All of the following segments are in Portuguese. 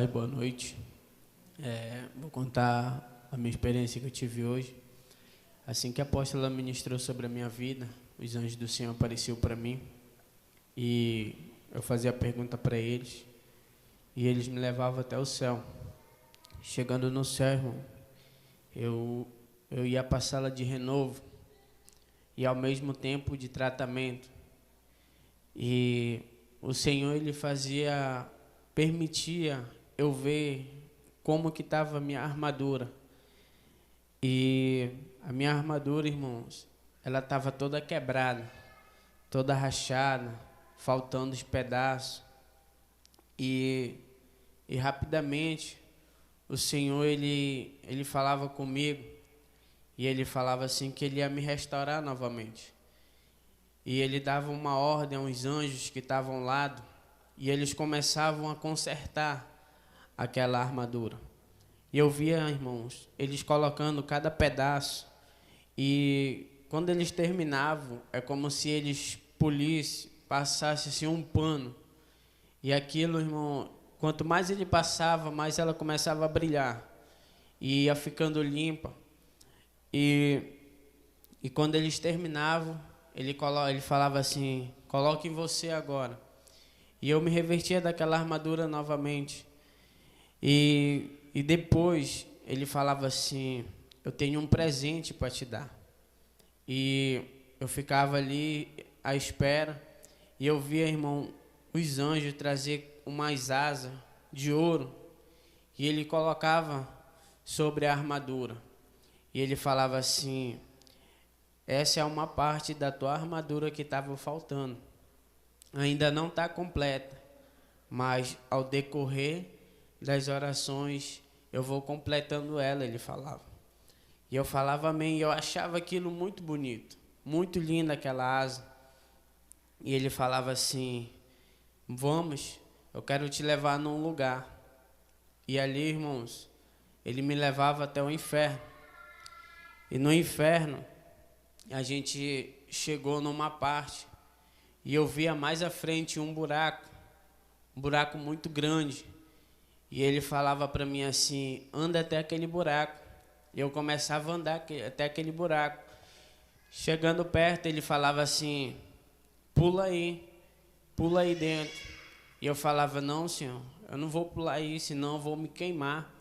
paz, boa noite. Vou contar a minha experiência que eu tive hoje. Assim que a apóstola ministrou sobre a minha vida, os anjos do Senhor apareceram para mim e eu fazia a pergunta para eles e eles me levavam até o céu. Chegando no céu, irmão, eu ia para a sala de renovo e ao mesmo tempo de tratamento. E o Senhor, ele permitia eu ver como que estava a minha armadura. E a minha armadura, irmãos, ela estava toda quebrada, toda rachada, faltando os pedaços. E rapidamente o Senhor, ele falava comigo e ele falava assim que ele ia me restaurar novamente. E ele dava uma ordem aos anjos que estavam ao lado e eles começavam a consertar aquela armadura. E eu via, irmãos, eles colocando cada pedaço e quando eles terminavam, é como se eles polissem, passassem assim um pano. E aquilo, irmão, quanto mais ele passava, mais ela começava a brilhar e ia ficando limpa. E quando eles terminavam, ele falava assim, coloque em você agora. E eu me revertia daquela armadura novamente. E depois ele falava assim, eu tenho um presente para te dar. E eu ficava ali à espera e eu via, irmão, os anjos trazer umas asas de ouro e ele colocava sobre a armadura. E ele falava assim, essa é uma parte da tua armadura que estava faltando. Ainda não está completa, mas ao decorrer das orações eu vou completando ela, ele falava. E eu falava amém, e eu achava aquilo muito bonito, muito linda aquela asa. E ele falava assim, vamos, eu quero te levar num lugar. E ali, irmãos, ele me levava até o inferno. E no inferno, a gente chegou numa parte e eu via mais à frente um buraco muito grande. E ele falava para mim assim, anda até aquele buraco. E eu começava a andar até aquele buraco. Chegando perto, ele falava assim, pula aí dentro. E eu falava, não, senhor, eu não vou pular aí, senão eu vou me queimar.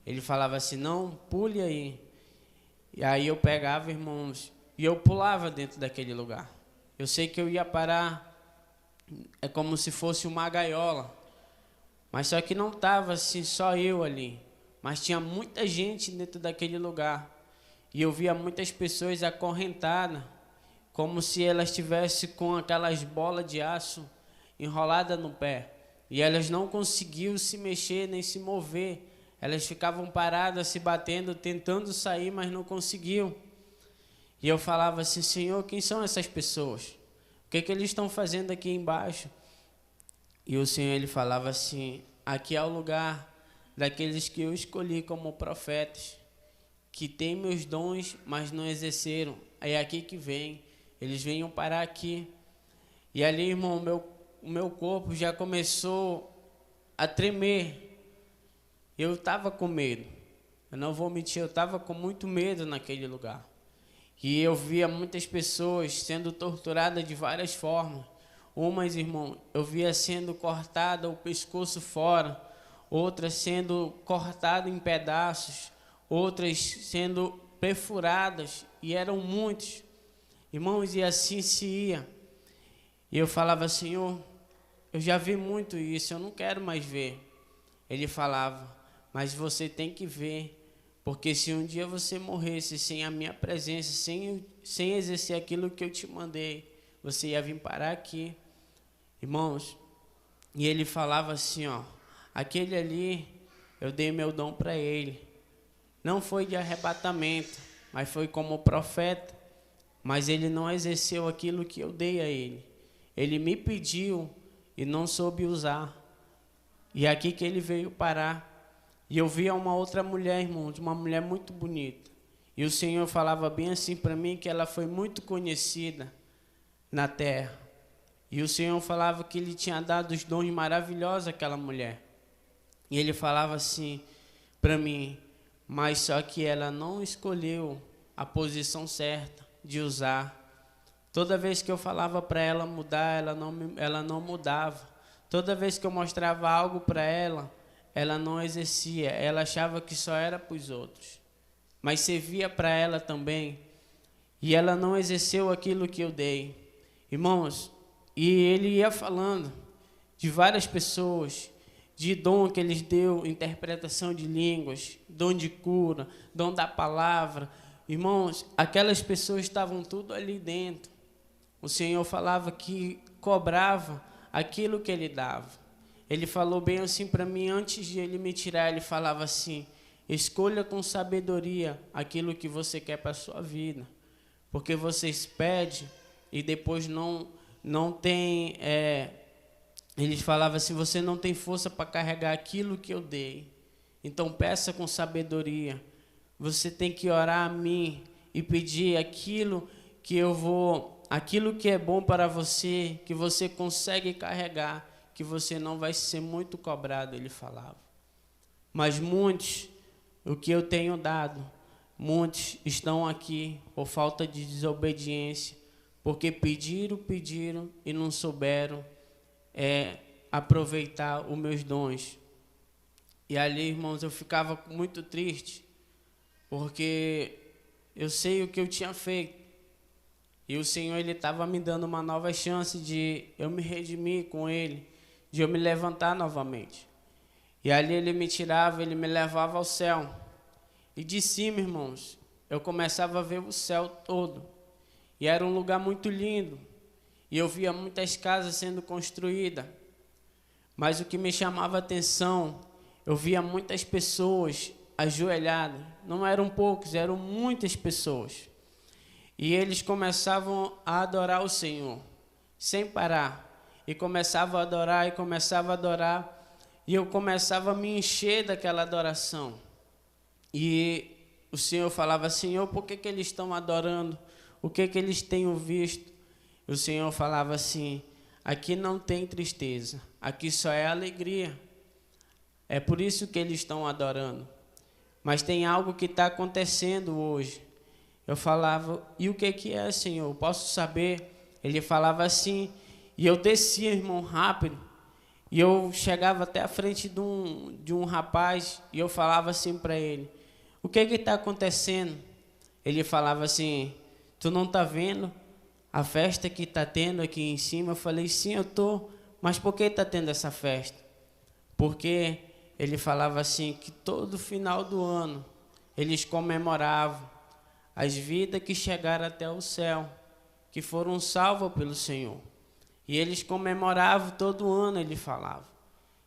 Ele falava assim, não, pule aí. E aí eu pegava, irmãos, e eu pulava dentro daquele lugar. Eu sei que eu ia parar, é como se fosse uma gaiola. Mas só que não estava assim, só eu ali. Mas tinha muita gente dentro daquele lugar. E eu via muitas pessoas acorrentadas, como se elas estivessem com aquelas bolas de aço enroladas no pé. E elas não conseguiam se mexer nem se mover. Elas ficavam paradas, se batendo, tentando sair, mas não conseguiam. E eu falava assim, Senhor, quem são essas pessoas? O que eles estão fazendo aqui embaixo? E o Senhor, ele falava assim, aqui é o lugar daqueles que eu escolhi como profetas, que têm meus dons, mas não exerceram. É aqui que vem, eles venham parar aqui. E ali, irmão, o meu corpo já começou a tremer. Eu estava com medo, eu não vou mentir, eu estava com muito medo naquele lugar. E eu via muitas pessoas sendo torturadas de várias formas. Umas, irmão, eu via sendo cortada o pescoço fora, outras sendo cortadas em pedaços, outras sendo perfuradas, e eram muitos. Irmãos, e assim se ia. E eu falava, Senhor, eu já vi muito isso, eu não quero mais ver. Ele falava, mas você tem que ver, porque se um dia você morresse sem a minha presença, sem exercer aquilo que eu te mandei, você ia vir parar aqui. Irmãos, e ele falava assim, ó, aquele ali, eu dei meu dom para ele. Não foi de arrebatamento, mas foi como profeta, mas ele não exerceu aquilo que eu dei a ele. Ele me pediu e não soube usar. E é aqui que ele veio parar. E eu via uma outra mulher, irmãos, uma mulher muito bonita. E o Senhor falava bem assim para mim, que ela foi muito conhecida na terra. E o Senhor falava que Ele tinha dado os dons maravilhosos àquela mulher. E ele falava assim para mim, mas só que ela não escolheu a posição certa de usar. Toda vez que eu falava para ela mudar, ela não mudava. Toda vez que eu mostrava algo para ela não exercia. Ela achava que só era para os outros. Mas servia para ela também. E ela não exerceu aquilo que eu dei. Irmãos, e ele ia falando de várias pessoas, de dom que eles deu, interpretação de línguas, dom de cura, dom da palavra. Irmãos, aquelas pessoas estavam tudo ali dentro. O Senhor falava que cobrava aquilo que ele dava. Ele falou bem assim para mim, antes de ele me tirar, ele falava assim, escolha com sabedoria aquilo que você quer para a sua vida. Porque vocês pedem e depois não tem... Eles falavam assim, você não tem força para carregar aquilo que eu dei. Então peça com sabedoria. Você tem que orar a mim e pedir aquilo que eu vou, aquilo que é bom para você, que você consegue carregar, que você não vai ser muito cobrado, ele falava. Mas muitos, o que eu tenho dado, muitos estão aqui por falta de desobediência, porque pediram e não souberam aproveitar os meus dons. E ali, irmãos, eu ficava muito triste, porque eu sei o que eu tinha feito. E o Senhor, ele estava me dando uma nova chance de eu me redimir com ele, de eu me levantar novamente. E ali ele me tirava, ele me levava ao céu. E de cima, irmãos, eu começava a ver o céu todo. E era um lugar muito lindo. E eu via muitas casas sendo construídas. Mas o que me chamava a atenção, eu via muitas pessoas ajoelhadas. Não eram poucos, eram muitas pessoas. E eles começavam a adorar o Senhor, sem parar. E começavam a adorar, e começavam a adorar. E eu começava a me encher daquela adoração. E o Senhor falava, Senhor, por que eles estão adorando? O que eles têm visto? O Senhor falava assim, aqui não tem tristeza, aqui só é alegria. É por isso que eles estão adorando. Mas tem algo que está acontecendo hoje. Eu falava, e o que é, Senhor? Posso saber? Ele falava assim, e eu descia, irmão, rápido. E eu chegava até a frente de um rapaz, e eu falava assim para ele, o que está acontecendo? Ele falava assim, tu não está vendo a festa que está tendo aqui em cima? Eu falei, sim, eu estou, mas por que está tendo essa festa? Porque ele falava assim, que todo final do ano, eles comemoravam as vidas que chegaram até o céu, que foram salvas pelo Senhor. E eles comemoravam todo ano, ele falava.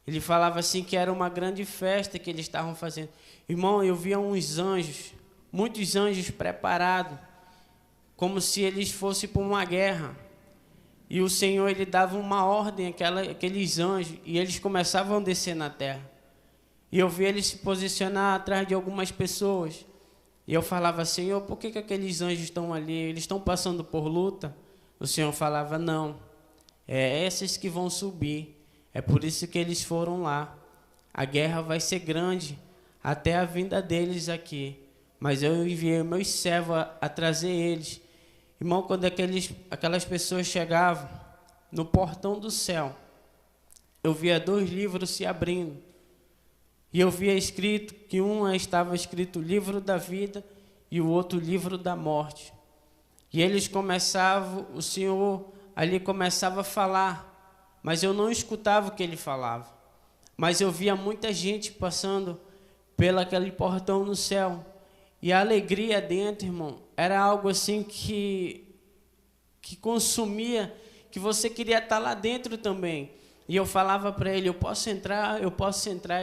Ele falava assim que era uma grande festa que eles estavam fazendo. Irmão, eu via uns anjos, muitos anjos preparados, como se eles fossem para uma guerra. E o Senhor, ele dava uma ordem àqueles anjos, e eles começavam a descer na terra. E eu via eles se posicionar atrás de algumas pessoas. E eu falava, Senhor, por que aqueles anjos estão ali? Eles estão passando por luta? O Senhor falava, não, é esses que vão subir. É por isso que eles foram lá. A guerra vai ser grande até a vinda deles aqui. Mas eu enviei meus servos a trazer eles. Irmão, quando aquelas pessoas chegavam no portão do céu, eu via 2 livros se abrindo. E eu via escrito que estava escrito livro da vida e o outro livro da morte. E eles começavam, o Senhor ali começava a falar, mas eu não escutava o que ele falava. Mas eu via muita gente passando pelo aquele portão no céu. E a alegria dentro, irmão, era algo assim que consumia, que você queria estar lá dentro também. E eu falava para ele, eu posso entrar?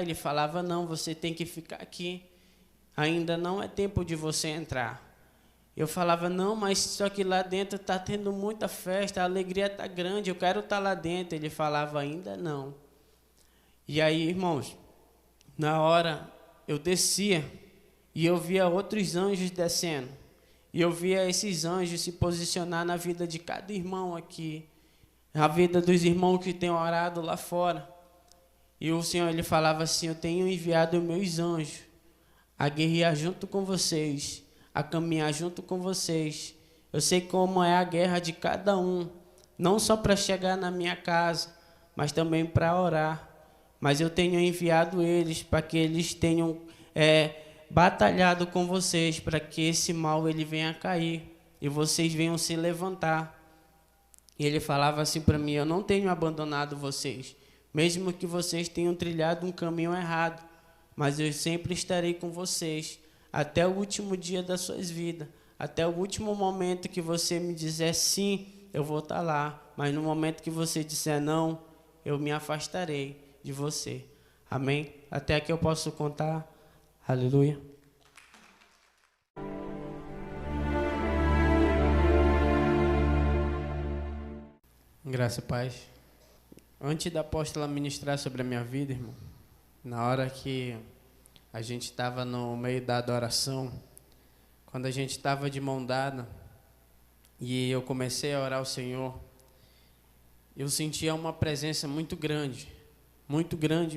Ele falava, não, você tem que ficar aqui. Ainda não é tempo de você entrar. Eu falava, não, mas só que lá dentro está tendo muita festa, a alegria está grande, eu quero estar lá dentro. Ele falava, ainda não. E aí, irmãos, na hora eu descia e eu via outros anjos descendo. E eu via esses anjos se posicionar na vida de cada irmão aqui, a vida dos irmãos que têm orado lá fora. E o Senhor, ele falava assim: eu tenho enviado meus anjos a guerrear junto com vocês, a caminhar junto com vocês. Eu sei como é a guerra de cada um, não só para chegar na minha casa, mas também para orar. Mas eu tenho enviado eles para que eles tenham batalhado com vocês, para que esse mal ele venha a cair e vocês venham se levantar. E ele falava assim para mim: eu não tenho abandonado vocês, mesmo que vocês tenham trilhado um caminho errado, mas eu sempre estarei com vocês até o último dia das suas vidas, até o último momento que você me dizer sim, eu vou estar lá, mas no momento que você disser não, eu me afastarei de você. Amém? Até aqui eu posso contar. Aleluia. Graça e paz. Antes da apóstola ministrar sobre a minha vida, irmão, na hora que a gente estava no meio da adoração, quando a gente estava de mão dada e eu comecei a orar ao Senhor, eu sentia uma presença muito grande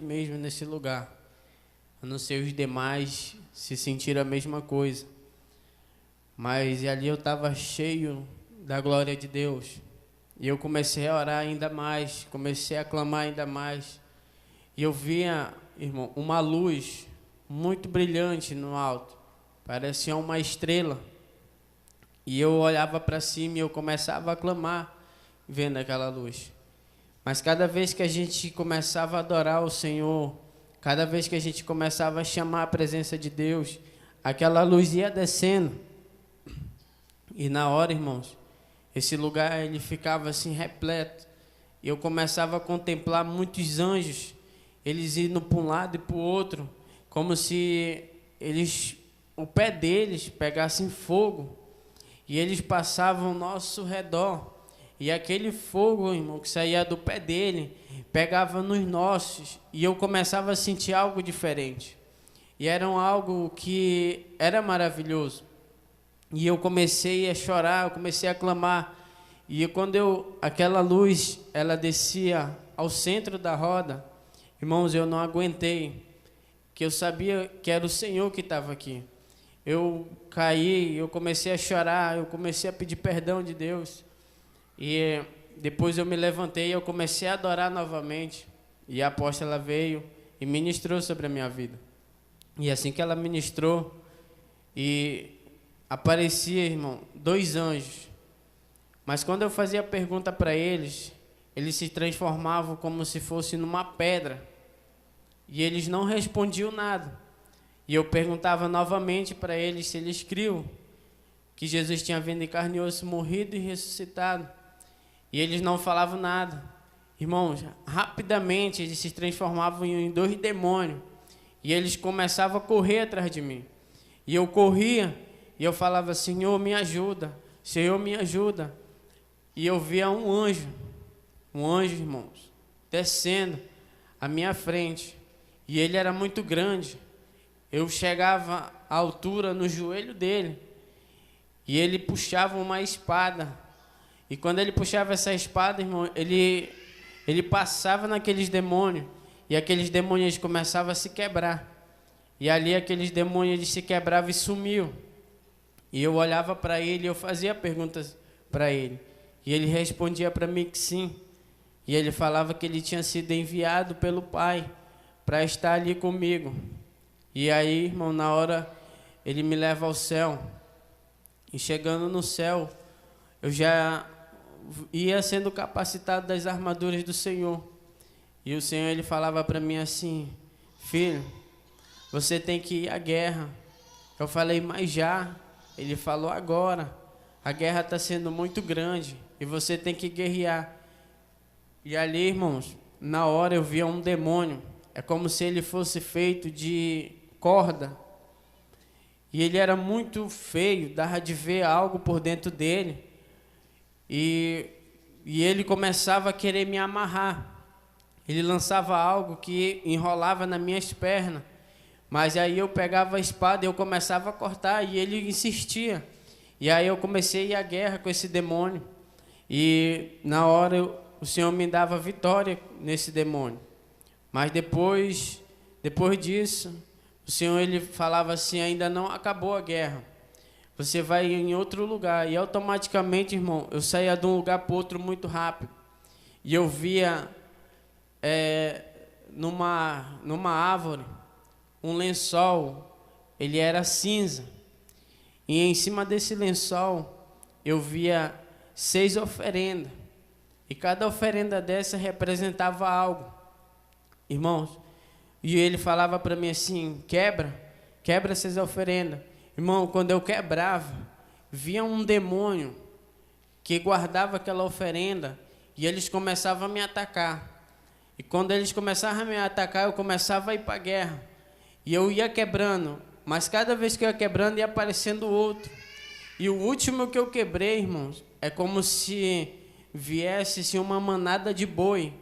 mesmo nesse lugar. Eu não sei os demais se sentiram a mesma coisa, mas ali eu estava cheio da glória de Deus. E eu comecei a orar ainda mais, comecei a clamar ainda mais. E eu via, irmão, uma luz muito brilhante no alto, parecia uma estrela. E eu olhava para cima e eu começava a clamar, vendo aquela luz. Mas cada vez que a gente começava a adorar o Senhor, cada vez que a gente começava a chamar a presença de Deus, aquela luz ia descendo. E na hora, irmãos, esse lugar ele ficava assim repleto. E eu começava a contemplar muitos anjos, eles indo para um lado e para o outro, como se o pé deles pegasse fogo. E eles passavam ao nosso redor. E aquele fogo, irmão, que saía do pé dele, pegava nos nossos. E eu começava a sentir algo diferente. E era algo que era maravilhoso. E eu comecei a chorar, eu comecei a clamar. E quando aquela luz, ela descia ao centro da roda, irmãos, eu não aguentei. Que eu sabia que era o Senhor que estava aqui. Eu caí, eu comecei a chorar, eu comecei a pedir perdão de Deus. E depois eu me levantei e eu comecei a adorar novamente. E a apóstola veio e ministrou sobre a minha vida. E assim que ela ministrou, e aparecia, irmão, 2 anjos. Mas quando eu fazia a pergunta para eles, eles se transformavam como se fosse numa pedra. E eles não respondiam nada. E eu perguntava novamente para eles se eles criam que Jesus tinha vindo em carne e osso, morrido e ressuscitado. E eles não falavam nada. Irmãos, rapidamente eles se transformavam em 2 demônios. E eles começavam a correr atrás de mim. E eu corria e eu falava: Senhor, me ajuda. Senhor, me ajuda. E eu via um anjo, irmãos, descendo à minha frente. E ele era muito grande. Eu chegava à altura no joelho dele. E ele puxava uma espada. E quando ele puxava essa espada, irmão, ele passava naqueles demônios. E aqueles demônios começavam a se quebrar. E ali aqueles demônios eles se quebravam e sumiam. E eu olhava para ele e eu fazia perguntas para ele. E ele respondia para mim que sim. E ele falava que ele tinha sido enviado pelo Pai para estar ali comigo. E aí, irmão, na hora ele me leva ao céu. E chegando no céu, eu já ia sendo capacitado das armaduras do Senhor. E o Senhor ele falava para mim assim: filho, você tem que ir à guerra. Eu falei: mas já. Ele falou: agora. A guerra está sendo muito grande e você tem que guerrear. E ali, irmãos, na hora eu via um demônio. É como se ele fosse feito de corda. E ele era muito feio, dava de ver algo por dentro dele. E ele começava a querer me amarrar. Ele lançava algo que enrolava nas minhas pernas. Mas aí eu pegava a espada e eu começava a cortar e ele insistia. E aí eu comecei a ir à guerra com esse demônio. E na hora o Senhor me dava vitória nesse demônio. Mas depois disso, o Senhor ele falava assim, ainda não acabou a guerra. Você vai em outro lugar. E automaticamente, irmão, eu saía de um lugar para outro muito rápido. E eu via numa árvore um lençol, ele era cinza. E em cima desse lençol eu via 6 oferendas. E cada oferenda dessa representava algo. Irmãos, e ele falava para mim assim, quebra essas oferendas. Irmão, quando eu quebrava, via um demônio que guardava aquela oferenda e eles começavam a me atacar. E quando eles começavam a me atacar, eu começava a ir para a guerra. E eu ia quebrando, mas cada vez que eu ia quebrando, ia aparecendo outro. E o último que eu quebrei, irmãos, é como se viesse assim, uma manada de boi.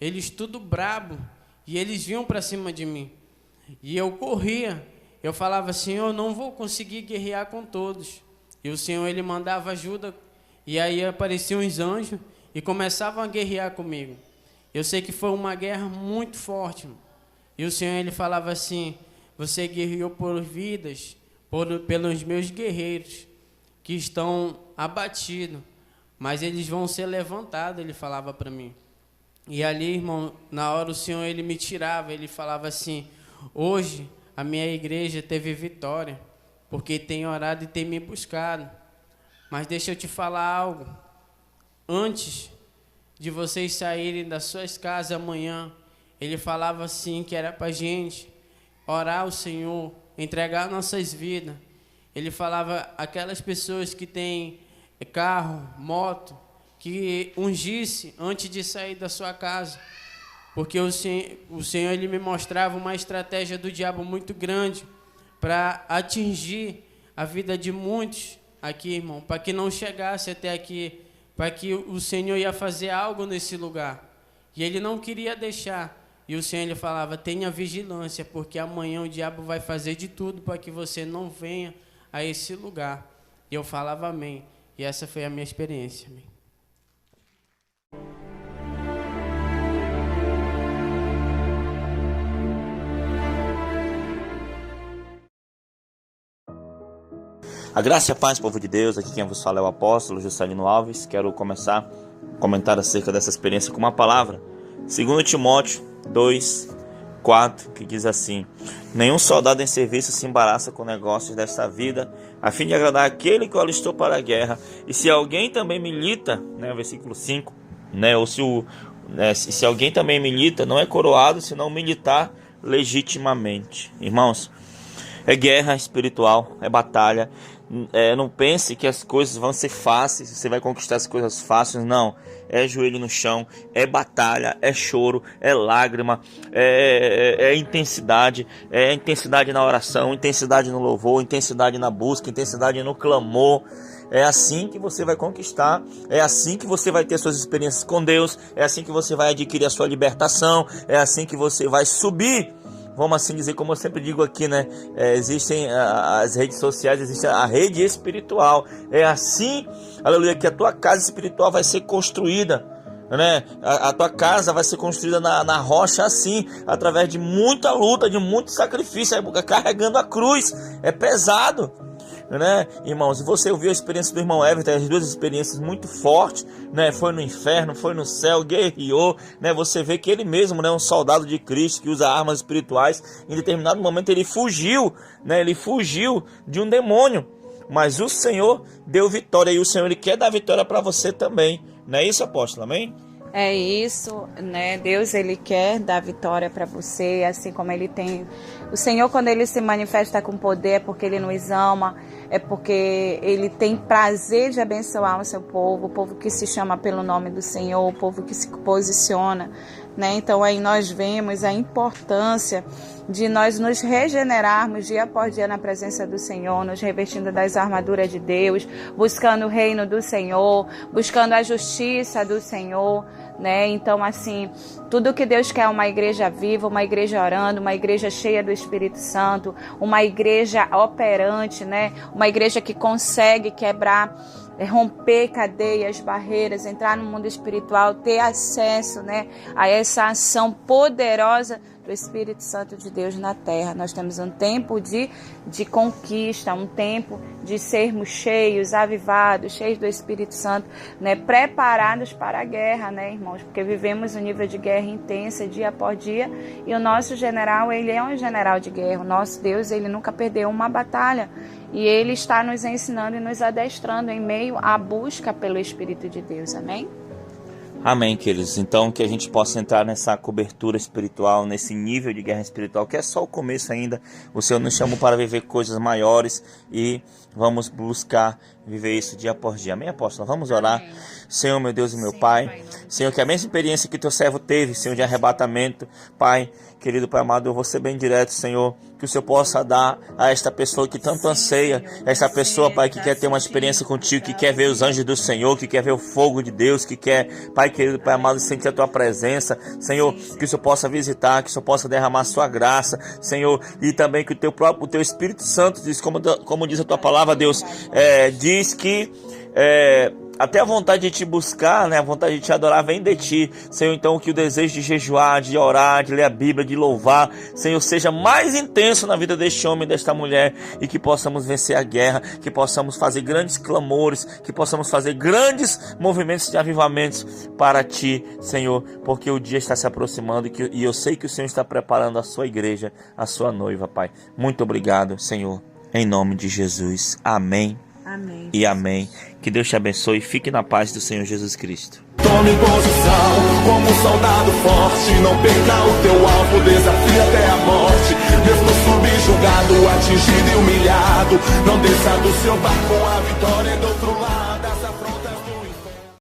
Eles tudo brabo, e eles vinham para cima de mim. E eu corria, eu falava, Senhor, eu não vou conseguir guerrear com todos. E o Senhor, ele mandava ajuda, e aí apareciam os anjos, e começavam a guerrear comigo. Eu sei que foi uma guerra muito forte, irmão. E o Senhor, ele falava assim, você guerreou por vidas, pelos meus guerreiros, que estão abatidos, mas eles vão ser levantados, ele falava para mim. E ali, irmão, na hora o Senhor, ele me tirava, ele falava assim, hoje a minha igreja teve vitória, porque tem orado e tem me buscado. Mas deixa eu te falar algo, antes de vocês saírem das suas casas amanhã, ele falava assim, que era para a gente orar ao Senhor, entregar nossas vidas. Ele falava, aquelas pessoas que têm carro, moto, que ungisse antes de sair da sua casa. Porque o Senhor ele me mostrava uma estratégia do diabo muito grande para atingir a vida de muitos aqui, irmão, para que não chegasse até aqui, para que o Senhor ia fazer algo nesse lugar. E ele não queria deixar. E o Senhor ele falava, tenha vigilância, porque amanhã o diabo vai fazer de tudo para que você não venha a esse lugar. E eu falava amém. E essa foi a minha experiência. Amém. A graça e a paz, povo de Deus, aqui quem vos fala é o apóstolo Juscelino Alves. Quero começar a comentar acerca dessa experiência com uma palavra. 2 Timóteo 2:4, que diz assim: nenhum soldado em serviço se embaraça com negócios desta vida, a fim de agradar aquele que o alistou para a guerra. E se alguém também milita, versículo 5, ou se alguém também milita, não é coroado, senão militar legitimamente. Irmãos, é guerra espiritual, é batalha. Não pense que as coisas vão ser fáceis, você vai conquistar as coisas fáceis, não. É joelho no chão, é batalha, é choro, é lágrima, é intensidade na oração, intensidade no louvor, intensidade na busca, intensidade no clamor. É assim que você vai conquistar, é assim que você vai ter suas experiências com Deus, é assim que você vai adquirir a sua libertação, é assim que você vai subir. Vamos assim dizer, como eu sempre digo aqui, existem as redes sociais, existe a rede espiritual. É assim, aleluia, que a tua casa espiritual vai ser construída, A tua casa vai ser construída na rocha assim, através de muita luta, de muito sacrifício, carregando a cruz. É pesado, irmãos? E você ouviu a experiência do irmão Everton, as duas experiências muito fortes, foi no inferno, foi no céu, guerreou, você vê que ele mesmo, um soldado de Cristo que usa armas espirituais. Em determinado momento ele fugiu, ele fugiu de um demônio, mas o Senhor deu vitória, e o Senhor ele quer dar vitória para você também, não é isso, apóstolo? Amém? É isso, Deus, ele quer dar vitória para você, assim como ele tem. O Senhor, quando ele se manifesta com poder, é porque ele nos ama, é porque ele tem prazer de abençoar o povo que se chama pelo nome do Senhor, o povo que se posiciona, Então aí nós vemos a importância de nós nos regenerarmos dia após dia na presença do Senhor, nos revestindo das armaduras de Deus, buscando o reino do Senhor, buscando a justiça do Senhor, né? Então, assim, tudo que Deus quer é uma igreja viva, uma igreja orando, uma igreja cheia do Espírito Santo, uma igreja operante, né? Uma igreja que consegue quebrar, romper cadeias, barreiras, entrar no mundo espiritual, ter acesso, né, a essa ação poderosa do Espírito Santo de Deus na terra. Nós temos um tempo de conquista, um tempo de sermos cheios, avivados, cheios do Espírito Santo, né, preparados para a guerra, né, irmãos, porque vivemos um nível de guerra intensa dia após dia, e o nosso general, ele é um general de guerra. O nosso Deus, ele nunca perdeu uma batalha, e ele está nos ensinando e nos adestrando em meio à busca pelo Espírito de Deus. Amém? Amém, queridos. Então, que a gente possa entrar nessa cobertura espiritual, nesse nível de guerra espiritual, que é só o começo ainda. O Senhor nos chamou para viver coisas maiores e vamos buscar viver isso dia após dia. Amém, apóstolo? Vamos orar. Amém. Senhor, meu Deus e meu Pai. Senhor, que a mesma experiência que teu servo teve, Senhor, de arrebatamento, Pai, querido Pai amado, eu vou ser bem direto, Senhor, que o Senhor possa dar a esta pessoa que tanto anseia, esta pessoa, Pai, que quer ter uma experiência contigo, que quer ver os anjos do Senhor, que quer ver o fogo de Deus, que quer, Pai querido, Pai amado, sentir a tua presença, Senhor, que o Senhor possa visitar, que o Senhor possa derramar a sua graça, Senhor, e também que o teu Espírito Santo diz, como diz a tua palavra, Deus, diz que até a vontade de te buscar, né, a vontade de te adorar vem de ti, Senhor. Então que o desejo de jejuar, de orar, de ler a Bíblia, de louvar, Senhor, seja mais intenso na vida deste homem e desta mulher, e que possamos vencer a guerra, que possamos fazer grandes clamores, que possamos fazer grandes movimentos de avivamentos para ti, Senhor, porque o dia está se aproximando e eu sei que o Senhor está preparando a sua igreja, a sua noiva, Pai. Muito obrigado, Senhor, em nome de Jesus. Amém. Amém. E amém. Que Deus te abençoe e fique na paz do Senhor Jesus Cristo. Tome posição como um soldado forte. Não perca o teu alvo, desafia até a morte. Mesmo subjugado, atingido e humilhado, não desça do seu barco, a vitória é do outro lado.